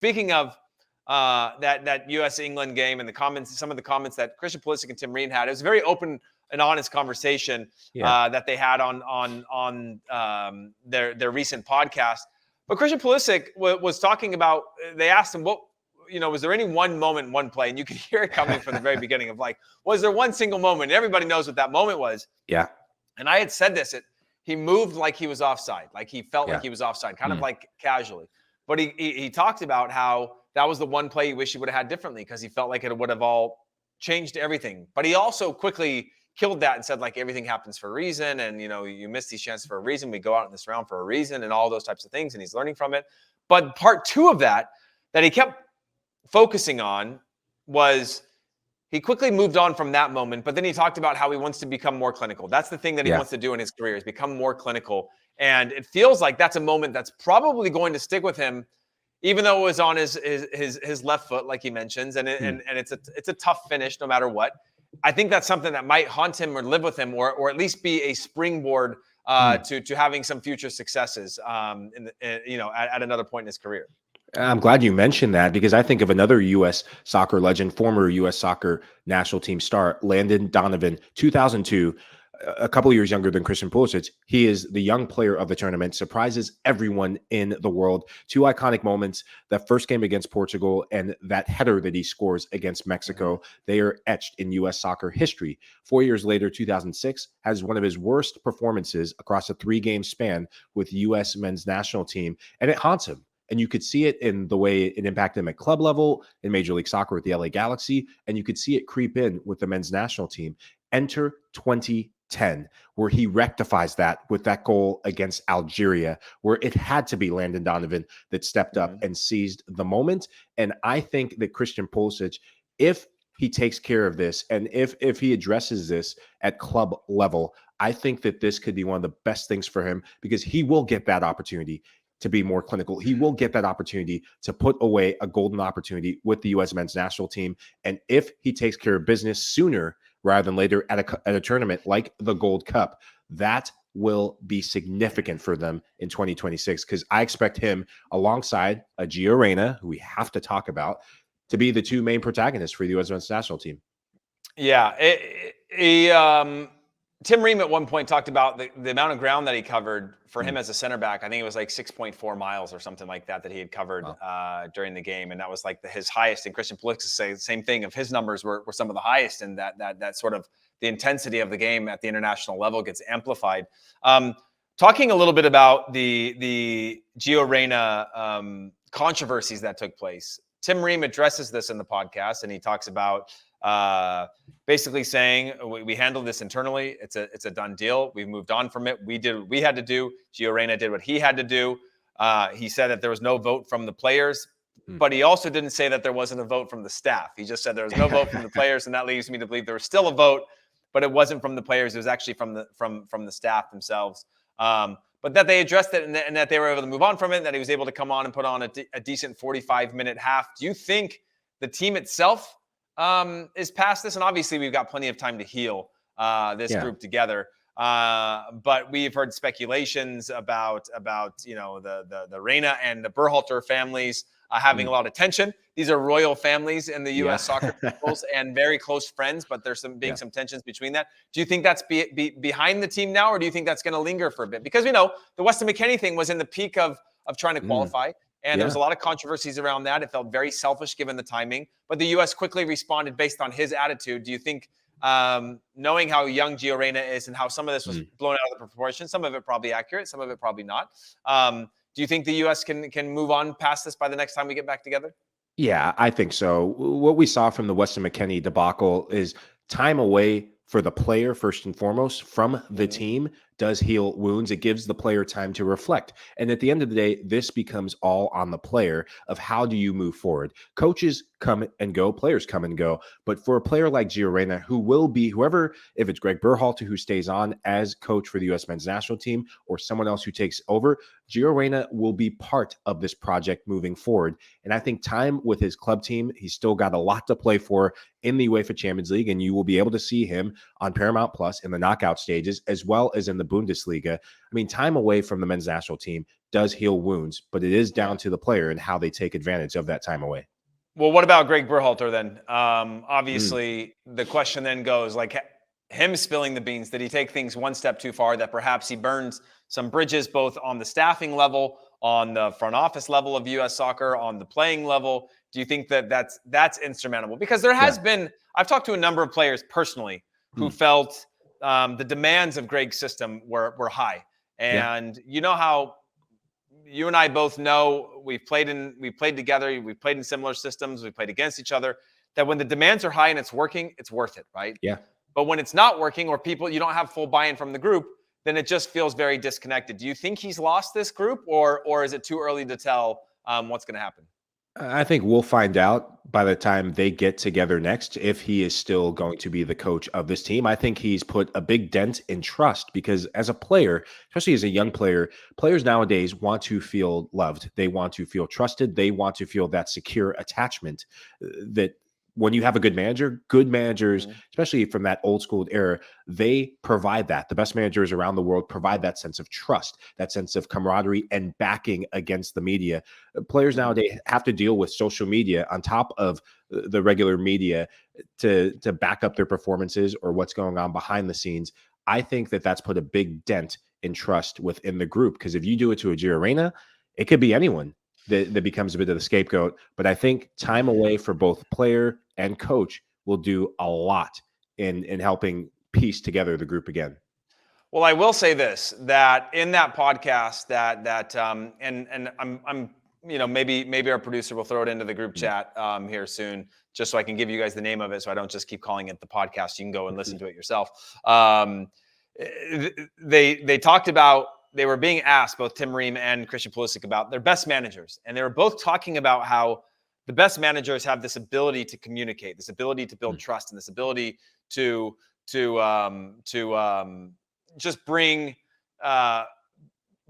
Speaking of that U.S. England game and the comments, some of the comments that Christian Pulisic and Tim Ream had, it was a very open and honest conversation that they had on their recent podcast. But Christian Pulisic was talking about. They asked him, "What was there any one moment, one play?" And you could hear it coming from the very beginning of like, was there one single moment? And everybody knows what that moment was. Yeah. And I had said this. He moved like he was offside, like he felt like he was offside, kind of like casually. But he talked about how that was the one play he wished he would have had differently because he felt like it would have all changed everything. But he also quickly killed that and said, like, everything happens for a reason. And, you miss these chances for a reason. We go out in this round for a reason and all those types of things. And he's learning from it. But part two of that he kept focusing on was he quickly moved on from that moment. But then he talked about how he wants to become more clinical. That's the thing that he wants to do in his career, is become more clinical. And it feels like that's a moment that's probably going to stick with him, even though it was on his left foot, like he mentions, and it's a tough finish no matter what. I think that's something that might haunt him or live with him, or at least be a springboard to having some future successes, at another point in his career. I'm glad you mentioned that, because I think of another U.S. soccer legend, former U.S. soccer national team star, Landon Donovan, 2002. A couple of years younger than Christian Pulisic. He is the young player of the tournament, surprises everyone in the world. Two iconic moments: that first game against Portugal and that header that he scores against Mexico. They are etched in U.S. soccer history. 4 years later, 2006, has one of his worst performances across a 3-game span with U.S. men's national team, and it haunts him. And you could see it in the way it impacted him at club level in Major League Soccer with the LA Galaxy, and you could see it creep in with the men's national team. Enter 2010, where he rectifies that with that goal against Algeria, where it had to be Landon Donovan that stepped up and seized the moment. And I think that Christian Pulisic, if he takes care of this and if he addresses this at club level, I think that this could be one of the best things for him, because he will get that opportunity to be more clinical. He will get that opportunity to put away a golden opportunity with the U.S. men's national team. And if he takes care of business sooner rather than later at a tournament like the Gold Cup, that will be significant for them in 2026, because I expect him, alongside a Gio Reyna, who we have to talk about, to be the two main protagonists for the U.S. men's national team. Yeah. Tim Ream at one point talked about the amount of ground that he covered for him as a center back. I think it was like 6.4 miles or something like that he had covered during the game. And that was like his highest. And Christian Pulisic say the same thing. If his numbers were some of the highest, and that sort of the intensity of the game at the international level gets amplified. Talking a little bit about the Gio Reyna controversies that took place. Tim Ream addresses this in the podcast, and he talks about basically saying we handled this internally. It's a done deal. We've moved on from it. We did what we had to do. Gio Reyna did what he had to do. He said that there was no vote from the players, but he also didn't say that there wasn't a vote from the staff. He just said there was no vote from the players, and that leaves me to believe there was still a vote, but it wasn't from the players. It was actually from the staff themselves. But that they addressed it, and that they were able to move on from it, that he was able to come on and put on a decent 45-minute half. Do you think the team itself is past this? And obviously we've got plenty of time to heal this group together. But we've heard speculations about the Reyna and the Berhalter families having a lot of tension. These are royal families in the U.S. soccer circles and very close friends, but there's some tensions between that. Do you think that's behind the team now, or do you think that's going to linger for a bit? Because we know the Weston McKennie thing was in the peak of trying to qualify. And there was a lot of controversies around that. It felt very selfish given the timing. But the U.S. quickly responded based on his attitude. Do you think, knowing how young Gio Reyna is and how some of this was blown out of the proportion, some of it probably accurate, some of it probably not, do you think the U.S. can move on past this by the next time we get back together? Yeah, I think so. What we saw from the Weston McKennie debacle is time away for the player, first and foremost, from the team does heal wounds. It gives the player time to reflect. And at the end of the day, this becomes all on the player of how do you move forward. Coaches come and go, players come and go. But for a player like Gio Reyna, who will be whoever, if it's Greg Berhalter who stays on as coach for the U.S. men's national team or someone else who takes over, Gio Reyna will be part of this project moving forward. And I think time with his club team, he's still got a lot to play for in the UEFA Champions League, and you will be able to see him on Paramount Plus in the knockout stages, as well as in the Bundesliga. I mean, time away from the men's national team does heal wounds, but it is down to the player and how they take advantage of that time away. Well, what about Greg Berhalter then? Mm. Obviously, the question then goes like him spilling the beans. Did he take things one step too far? That perhaps he burns some bridges both on the staffing level, on the front office level of U.S. Soccer, on the playing level? Do you think that that's insurmountable? Because there has been. I've talked to a number of players personally who felt the demands of Greg's system were high, and you know how. You and I both know we've played together, we've played in similar systems, we've played against each other, that when the demands are high and it's working, it's worth it, right? Yeah. But when it's not working or you don't have full buy-in from the group, then it just feels very disconnected. Do you think he's lost this group or is it too early to tell what's going to happen? I think we'll find out by the time they get together next if he is still going to be the coach of this team. I think he's put a big dent in trust because as a player, especially as a young player, players nowadays want to feel loved. They want to feel trusted. They want to feel that secure attachment that when you have a good managers, especially from that old school era, they provide that. The best managers around the world provide that sense of trust, that sense of camaraderie and backing against the media. Players nowadays have to deal with social media on top of the regular media to back up their performances or what's going on behind the scenes. I think that that's put a big dent in trust within the group because if you do it to a Gio Reyna, it could be anyone that becomes a bit of the scapegoat. But I think time away for both player and coach will do a lot in helping piece together the group again. Well, I will say this, that in that podcast and I'm maybe our producer will throw it into the group chat here soon, just so I can give you guys the name of it so I don't just keep calling it the podcast. You can go and listen to it yourself. They talked about, they were being asked, both Tim Ream and Christian Pulisic, about their best managers. And they were both talking about how the best managers have this ability to communicate, this ability to build trust, and this ability to just bring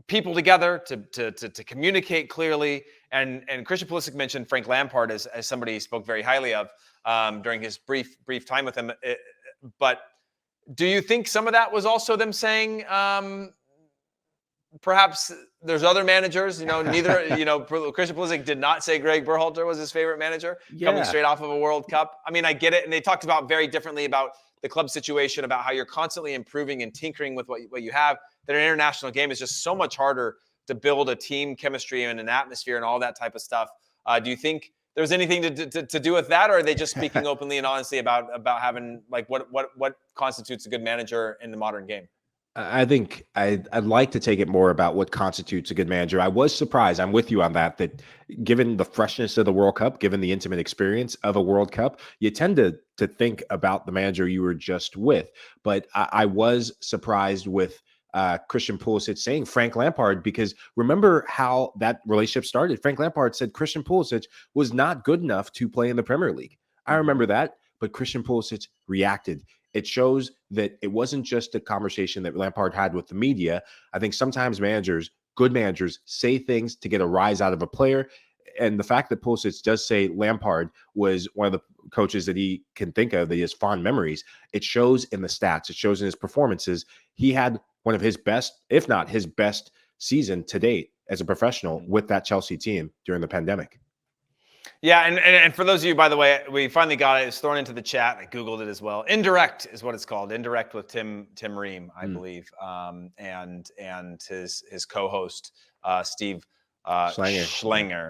people together to communicate clearly. And Christian Pulisic mentioned Frank Lampard as somebody he spoke very highly of during his brief time with him. But do you think some of that was also them saying, perhaps there's other managers, Christian Pulisic did not say Greg Berhalter was his favorite manager coming straight off of a World Cup. I mean, I get it. And they talked about very differently about the club situation, about how you're constantly improving and tinkering with what you have, that an international game is just so much harder to build a team chemistry and an atmosphere and all that type of stuff. Do you think there's anything to do with that? Or are they just speaking openly and honestly about having like what constitutes a good manager in the modern game? I think I'd like to take it more about what constitutes a good manager. I was surprised. I'm with you on that given the freshness of the World Cup, given the intimate experience of a World Cup, you tend to think about the manager you were just with. But I was surprised with Christian Pulisic saying Frank Lampard, because remember how that relationship started. Frank Lampard said Christian Pulisic was not good enough to play in the Premier League. I remember that, but Christian Pulisic reacted. It shows that it wasn't just a conversation that Lampard had with the media. I think sometimes good managers say things to get a rise out of a player. And the fact that Pulisic does say Lampard was one of the coaches that he can think of that he has fond memories, it shows in the stats. It shows in his performances. He had one of his best, if not his best season to date as a professional with that Chelsea team during the pandemic. Yeah, and for those of you, by the way, we finally got it. It's thrown into the chat. I Googled it as well. Indirect is what it's called. Indirect with Tim Ream, I believe, and his co-host Steve Schlanger.